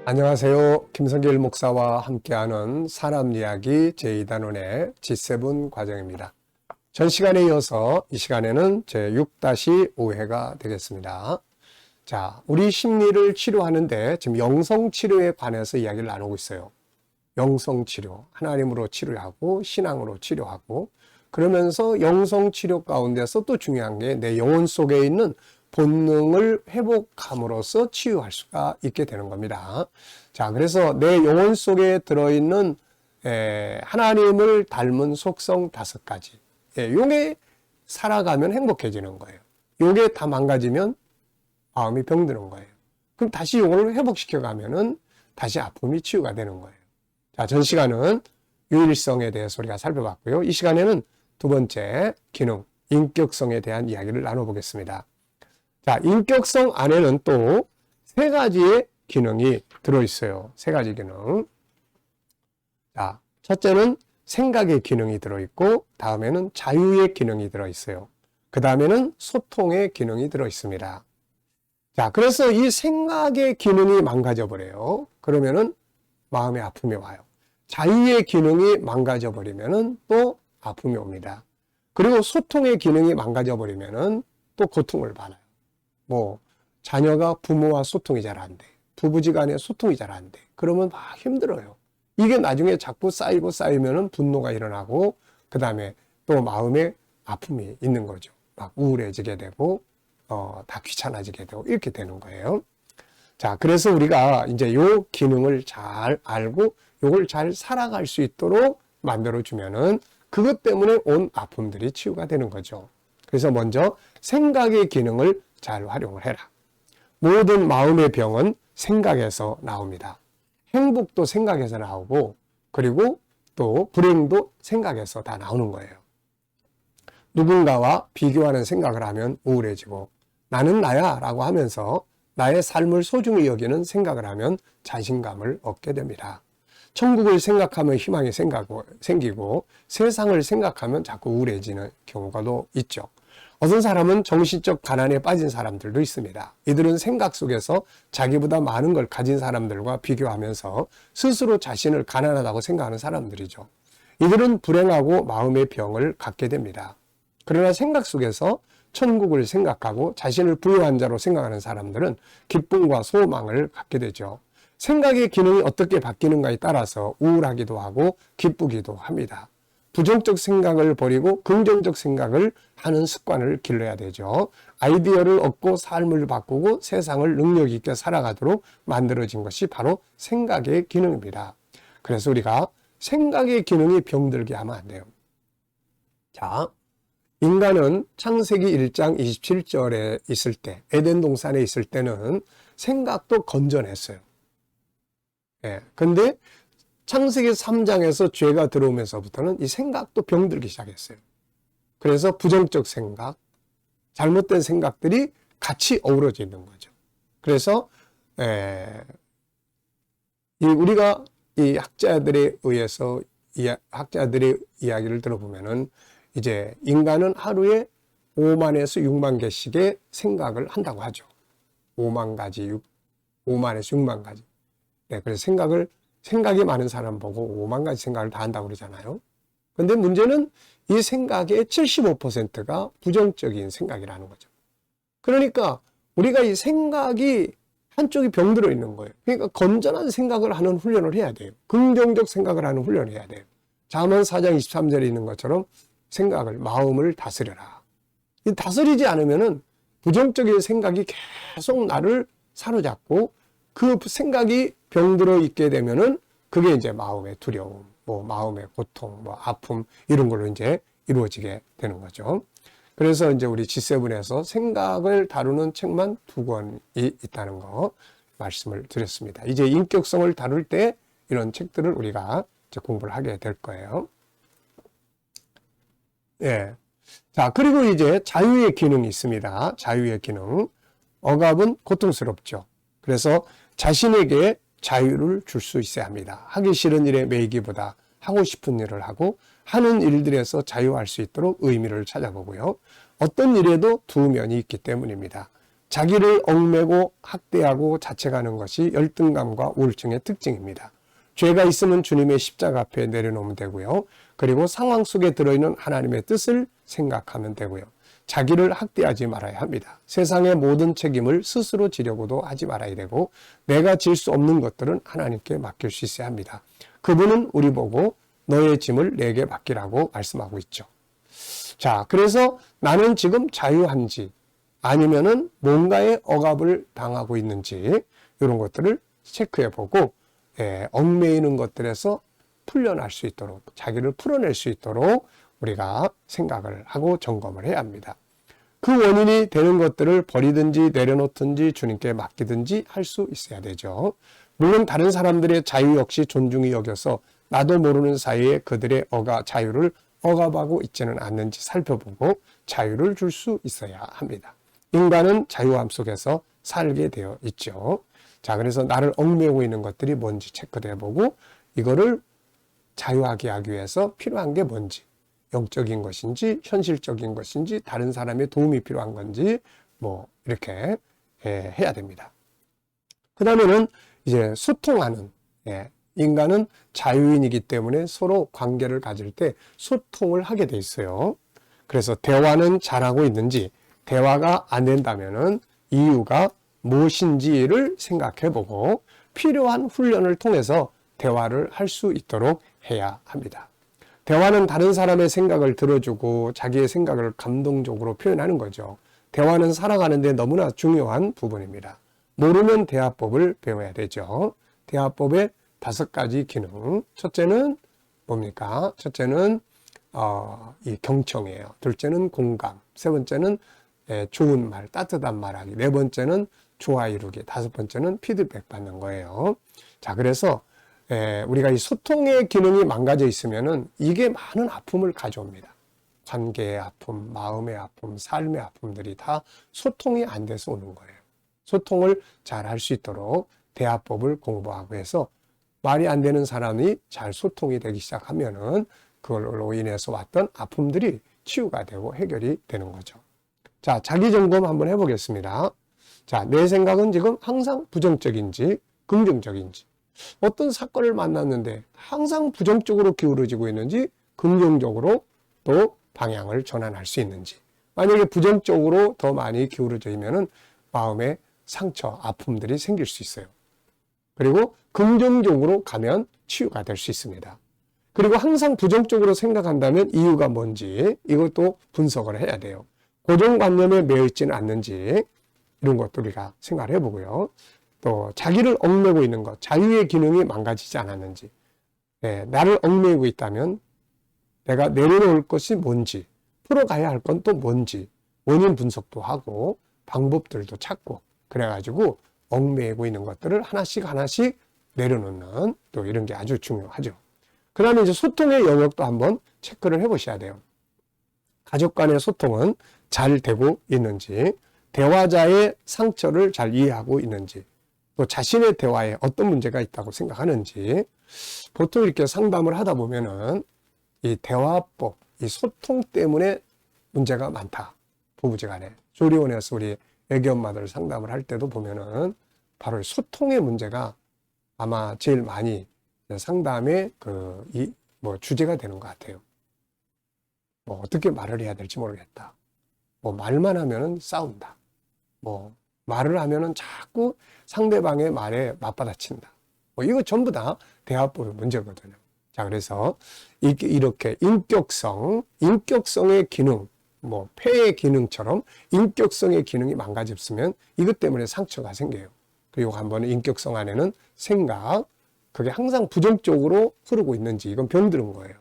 안녕하세요. 김성길 목사와 함께하는 사람 이야기 제2단원의 G7 과정입니다. 전 시간에 이어서 이 시간에는 제6-5회가 되겠습니다. 자, 우리 심리를 치료하는데 지금 영성치료에 관해서 이야기를 나누고 있어요. 영성치료, 하나님으로 치료하고 신앙으로 치료하고, 그러면서 영성치료 가운데서 또 중요한 게 내 영혼 속에 있는 본능을 회복함으로써 치유할 수가 있게 되는 겁니다. 자, 그래서 내 영혼 속에 들어있는 하나님을 닮은 속성 5가지. 요게 살아가면 행복해지는 거예요. 요게 다 망가지면 마음이 병드는 거예요. 그럼 다시 요걸 회복시켜 가면은 다시 아픔이 치유가 되는 거예요. 자, 전 시간은 유일성에 대해서 우리가 살펴봤고요. 이 시간에는 두 번째 기능, 인격성에 대한 이야기를 나눠보겠습니다. 자, 인격성 안에는 또 3가지의 기능이 들어있어요. 3가지 기능. 자, 첫째는 생각의 기능이 들어있고, 다음에는 자유의 기능이 들어있어요. 그 다음에는 소통의 기능이 들어있습니다. 자, 그래서 이 생각의 기능이 망가져버려요. 그러면은 마음의 아픔이 와요. 자유의 기능이 망가져버리면은 또 아픔이 옵니다. 그리고 소통의 기능이 망가져버리면은 또 고통을 받아요. 자녀가 부모와 소통이 잘 안 돼. 부부지간에 소통이 잘 안 돼. 그러면 막 힘들어요. 이게 나중에 자꾸 쌓이면은 분노가 일어나고, 그 다음에 또 마음에 아픔이 있는 거죠. 막 우울해지게 되고, 다 귀찮아지게 되고, 이렇게 되는 거예요. 자, 그래서 우리가 이제 요 기능을 잘 알고, 요걸 잘 살아갈 수 있도록 만들어주면은, 그것 때문에 온 아픔들이 치유가 되는 거죠. 그래서 먼저 생각의 기능을 잘 활용을 해라. 모든 마음의 병은 생각에서 나옵니다. 행복도 생각에서 나오고, 그리고 또 불행도 생각에서 다 나오는 거예요. 누군가와 비교하는 생각을 하면 우울해지고, 나는 나야 라고 하면서 나의 삶을 소중히 여기는 생각을 하면 자신감을 얻게 됩니다. 천국을 생각하면 희망이 생기고, 세상을 생각하면 자꾸 우울해지는 경우가 또 있죠. 어떤 사람은 정신적 가난에 빠진 사람들도 있습니다. 이들은 생각 속에서 자기보다 많은 걸 가진 사람들과 비교하면서 스스로 자신을 가난하다고 생각하는 사람들이죠. 이들은 불행하고 마음의 병을 갖게 됩니다. 그러나 생각 속에서 천국을 생각하고 자신을 부유한 자로 생각하는 사람들은 기쁨과 소망을 갖게 되죠. 생각의 기능이 어떻게 바뀌는가에 따라서 우울하기도 하고 기쁘기도 합니다. 부정적 생각을 버리고 긍정적 생각을 하는 습관을 길러야 되죠. 아이디어를 얻고 삶을 바꾸고 세상을 능력 있게 살아가도록 만들어진 것이 바로 생각의 기능입니다. 그래서 우리가 생각의 기능이 병들게 하면 안 돼요. 자, 인간은 창세기 1장 27절에 있을 때, 에덴 동산에 있을 때는 생각도 건전했어요. 근데 창세기 3장에서 죄가 들어오면서부터는 이 생각도 병들기 시작했어요. 그래서 부정적 생각, 잘못된 생각들이 같이 어우러져 있는 거죠. 그래서 우리가 이 학자들에 의해서 학자들의 이야기를 들어보면은 이제 인간은 하루에 5만에서 6만 개씩의 생각을 한다고 하죠. 5만 가지, 5만에서 6만 가지. 그래서 생각이 많은 사람 보고 5만 가지 생각을 다 한다고 그러잖아요. 근데 문제는 이 생각의 75%가 부정적인 생각이라는 거죠. 그러니까 우리가 이 생각이 한쪽이 병들어 있는 거예요. 그러니까 건전한 생각을 하는 훈련을 해야 돼요. 긍정적 생각을 하는 훈련을 해야 돼요. 잠언 4장 23절에 있는 것처럼 마음을 다스려라. 다스리지 않으면은 부정적인 생각이 계속 나를 사로잡고 그 생각이 병들어 있게 되면은 그게 이제 마음의 두려움, 마음의 고통, 아픔 이런 걸로 이제 이루어지게 되는 거죠. 그래서 이제 우리 G7에서 생각을 다루는 책만 2권이 있다는 거 말씀을 드렸습니다. 이제 인격성을 다룰 때 이런 책들을 우리가 이제 공부를 하게 될 거예요. 자, 그리고 이제 자유의 기능이 있습니다. 자유의 기능. 억압은 고통스럽죠. 그래서 자신에게 자유를 줄 수 있어야 합니다. 하기 싫은 일에 매이기보다 하고 싶은 일을 하고 하는 일들에서 자유할 수 있도록 의미를 찾아보고요. 어떤 일에도 두 면이 있기 때문입니다. 자기를 얽매고 학대하고 자책하는 것이 열등감과 우울증의 특징입니다. 죄가 있으면 주님의 십자가 앞에 내려놓으면 되고요. 그리고 상황 속에 들어있는 하나님의 뜻을 생각하면 되고요. 자기를 학대하지 말아야 합니다. 세상의 모든 책임을 스스로 지려고도 하지 말아야 되고, 내가 질 수 없는 것들은 하나님께 맡길 수 있어야 합니다. 그분은 우리 보고 너의 짐을 내게 맡기라고 말씀하고 있죠. 자, 그래서 나는 지금 자유한지 아니면은 뭔가의 억압을 당하고 있는지 이런 것들을 체크해보고, 얽매이는 것들에서 풀려날 수 있도록, 자기를 풀어낼 수 있도록 우리가 생각을 하고 점검을 해야 합니다. 그 원인이 되는 것들을 버리든지 내려놓든지 주님께 맡기든지 할 수 있어야 되죠. 물론 다른 사람들의 자유 역시 존중이 여겨서 나도 모르는 사이에 그들의 자유를 억압하고 있지는 않는지 살펴보고 자유를 줄 수 있어야 합니다. 인간은 자유함 속에서 살게 되어 있죠. 자, 그래서 나를 얽매이고 있는 것들이 뭔지 체크도 해보고, 이거를 자유하게 하기 위해서 필요한 게 뭔지, 영적인 것인지 현실적인 것인지 다른 사람의 도움이 필요한 건지 뭐 이렇게 해야 됩니다. 그 다음에는 이제 소통하는, 인간은 자유인이기 때문에 서로 관계를 가질 때 소통을 하게 돼 있어요. 그래서 대화는 잘하고 있는지, 대화가 안 된다면은 이유가 무엇인지를 생각해 보고 필요한 훈련을 통해서 대화를 할 수 있도록 해야 합니다. 대화는 다른 사람의 생각을 들어주고 자기의 생각을 감동적으로 표현하는 거죠. 대화는 살아가는 데 너무나 중요한 부분입니다. 모르면 대화법을 배워야 되죠. 대화법의 5가지 기능. 첫째는 뭡니까? 첫째는 이 경청이에요. 둘째는 공감. 세 번째는 좋은 말, 따뜻한 말하기. 네 번째는 조화 이루기. 5번째는 피드백 받는 거예요. 자, 그래서 우리가 이 소통의 기능이 망가져 있으면은 이게 많은 아픔을 가져옵니다. 관계의 아픔, 마음의 아픔, 삶의 아픔들이 다 소통이 안 돼서 오는 거예요. 소통을 잘 할 수 있도록 대화법을 공부하고 해서 말이 안 되는 사람이 잘 소통이 되기 시작하면은 그걸로 인해서 왔던 아픔들이 치유가 되고 해결이 되는 거죠. 자, 자기 점검 한번 해보겠습니다. 자, 내 생각은 지금 항상 부정적인지 긍정적인지, 어떤 사건을 만났는데 항상 부정적으로 기울어지고 있는지 긍정적으로 또 방향을 전환할 수 있는지. 만약에 부정적으로 더 많이 기울어져 있면은 마음에 상처, 아픔들이 생길 수 있어요. 그리고 긍정적으로 가면 치유가 될 수 있습니다. 그리고 항상 부정적으로 생각한다면 이유가 뭔지 이것도 분석을 해야 돼요. 고정관념에 매여 있지는 않는지 이런 것도 우리가 생각을 해보고요. 또 자기를 얽매고 있는 것, 자유의 기능이 망가지지 않았는지, 나를 얽매이고 있다면 내가 내려놓을 것이 뭔지, 풀어가야 할 건 또 뭔지 원인 분석도 하고 방법들도 찾고, 그래가지고 얽매이고 있는 것들을 하나씩 하나씩 내려놓는 또 이런 게 아주 중요하죠. 그 다음에 이제 소통의 영역도 한번 체크를 해보셔야 돼요. 가족 간의 소통은 잘 되고 있는지, 대화자의 상처를 잘 이해하고 있는지, 또 자신의 대화에 어떤 문제가 있다고 생각하는지. 보통 이렇게 상담을 하다 보면은 이 대화법, 이 소통 때문에 문제가 많다. 부부지간에. 조리원에서 우리 애기 엄마들 상담을 할 때도 보면은 바로 소통의 문제가 아마 제일 많이 상담의 주제가 되는 것 같아요. 뭐 어떻게 말을 해야 될지 모르겠다. 뭐 말만 하면은 싸운다. 뭐 말을 하면은 자꾸 상대방의 말에 맞받아친다. 뭐 이거 전부 다 대화법의 문제거든요. 자, 그래서 이렇게 인격성의 기능, 뭐 폐의 기능처럼 인격성의 기능이 망가졌으면 이것 때문에 상처가 생겨요. 그리고 한번 인격성 안에는 생각, 그게 항상 부정적으로 흐르고 있는지 이건 병들은 거예요.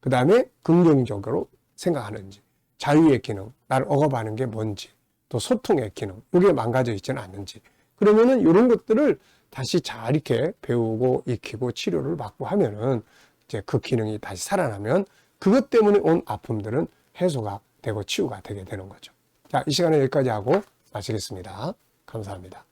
그 다음에 긍정적으로 생각하는지, 자유의 기능, 나를 억압하는 게 뭔지, 또 소통의 기능, 이게 망가져 있지는 않는지. 그러면은 이런 것들을 다시 잘 이렇게 배우고 익히고 치료를 받고 하면은 이제 그 기능이 다시 살아나면 그것 때문에 온 아픔들은 해소가 되고 치유가 되게 되는 거죠. 자, 이 시간에 여기까지 하고 마치겠습니다. 감사합니다.